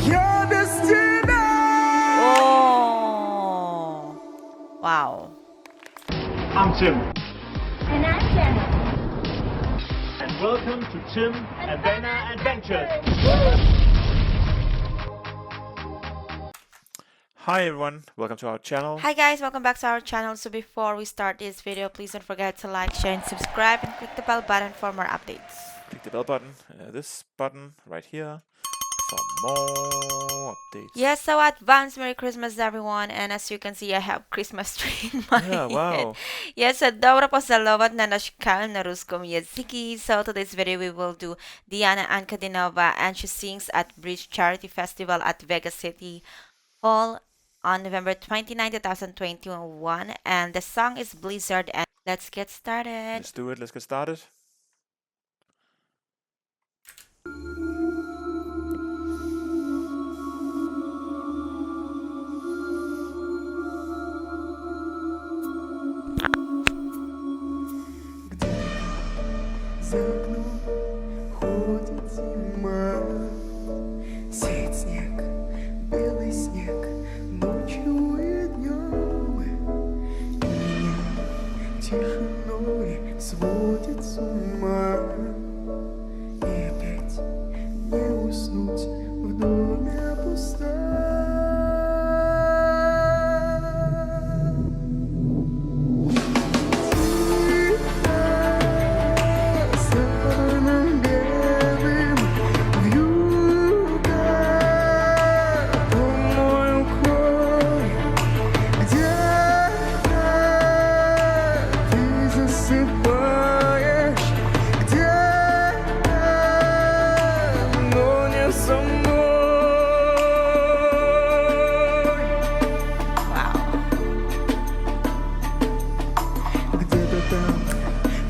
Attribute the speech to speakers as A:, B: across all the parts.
A: Я без тебя.
B: Oh, wow.
C: I'm Tim,
D: And I'm Diana.
C: and welcome to Tim and Vena Adventures.
E: Hi everyone, welcome to our channel.
B: Hi guys, welcome back to our channel. So before we start this video, please don't forget to like, share and subscribe and click the bell button for more updates.
E: Click the bell button, this button right here for more updates.
B: Yes, so advance Merry Christmas everyone, and as you can see I have Christmas tree in my
E: Yeah, wow.
B: head. Yes, so добро пожаловать на наш канал на русском языке. So today's video we will do Diana Ankudinova, and she sings at Bridge Charity Festival at Vegas City Hall on November 29, 2021, and the song is Blizzard, and let's get started.
E: Let's do it, let's get started.
A: За окном ходит зима, сеет снег, белый снег, ночью и днем. И меня тишиной сводит с ума. И опять не уснуть в доме пустом.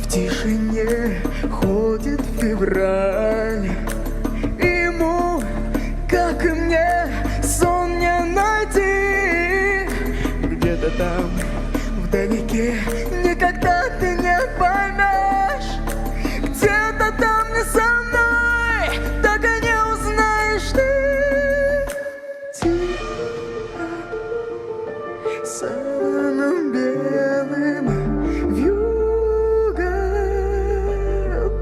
A: В тишине ходит февраль. Ему, как и мне, сон не найти. Где-то там, вдалеке, никогда ты не поймешь. Где-то там не со мной, так и не узнаешь ты. Тихо, самым белым вьюга,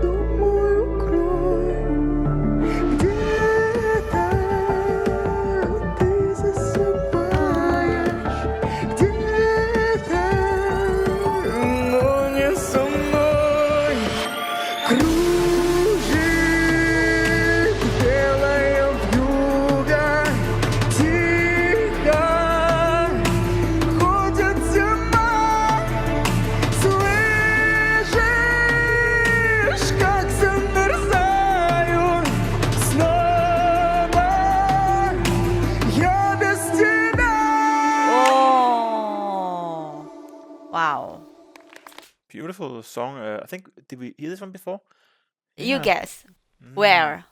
A: думаю, укрой. Где-то ты засыпаешь, где-то, но не со мной. Кружит белая вьюга, тихо ходит зима. Слышишь, как замерзаю снова я без тебя.
B: Oh, wow.
E: Beautiful song. I think, did we hear this one before?
B: You
E: Yeah.
B: guess. Where?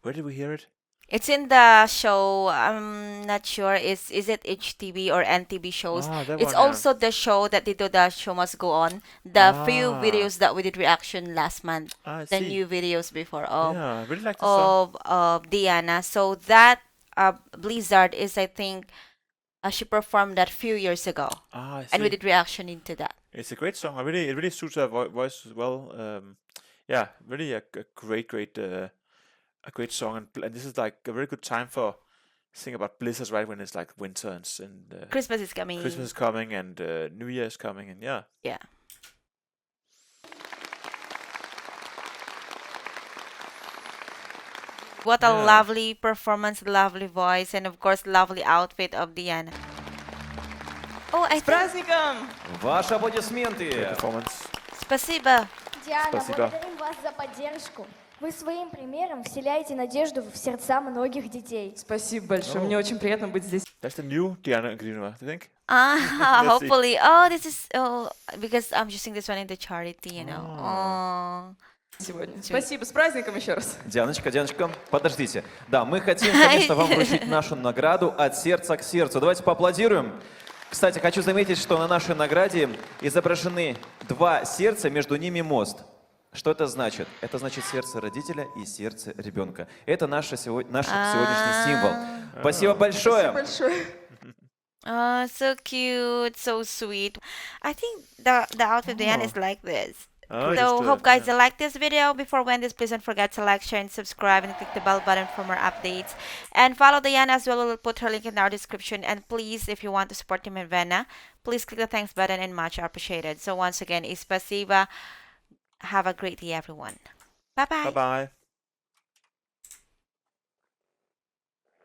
E: Where did we hear it?
B: It's in the show. I'm not sure. Is it HTV or NTV shows?
E: Ah, that
B: It's
E: one, yeah.
B: also the show that they do. The show must go on. The few
E: Ah.
B: videos that we did reaction last month.
E: Ah, I
B: The
E: see.
B: new videos before of
E: Yeah, I really like the song.
B: of Diana. So that Blizzard is, I think, she performed that few years ago,
E: Ah, I
B: and we
E: see.
B: did reaction into that.
E: It's a great song. It really suits her voice as well. Yeah, really a great song, and this is like a very good time for sing about blizzards, right? When it's like winter and
B: Christmas is coming.
E: Christmas is coming and New Year is coming, and yeah.
B: Yeah. What a
E: Yeah.
B: lovely performance, lovely voice, and of course, lovely outfit of Diana. Oh, I
F: С
B: think.
F: праздником! Ваши
E: Great
F: аплодисменты!
E: performance.
B: Спасибо.
D: Диана,
E: Спасибо.
D: благодарим вас за поддержку. Вы своим примером вселяете надежду в сердца многих детей.
F: Спасибо большое, мне очень приятно быть здесь.
E: That's the new Diana Ankudinova, do you think?
B: Ah,
E: Let's see.
B: hopefully. Oh, this is because I'm using this one in the charity, you know. Oh.
F: Сегодня. Спасибо, с праздником еще раз.
G: Дианочка, Дианочка, подождите. Да, мы хотим, конечно, вам вручить нашу награду от сердца к сердцу. Давайте поаплодируем. Кстати, хочу заметить, что на нашей награде изображены два сердца, между ними мост. Что это значит? Это значит сердце родителя и сердце ребенка. Это наш сегодняшний символ. Спасибо большое.
F: Большое.
B: So cute, so sweet. I think the outfit of Diana is like this.
E: Oh,
B: So
E: just,
B: hope guys you like this video. Before we end this, please don't forget to like, share, and subscribe, and click the bell button for more updates. And follow Diana as well. We'll put her link in our description. And please, if you want to support Tim and Vena, please click the thanks button and much appreciated. So once again, spasiba. Have a great day, everyone. Bye bye.
E: Bye bye.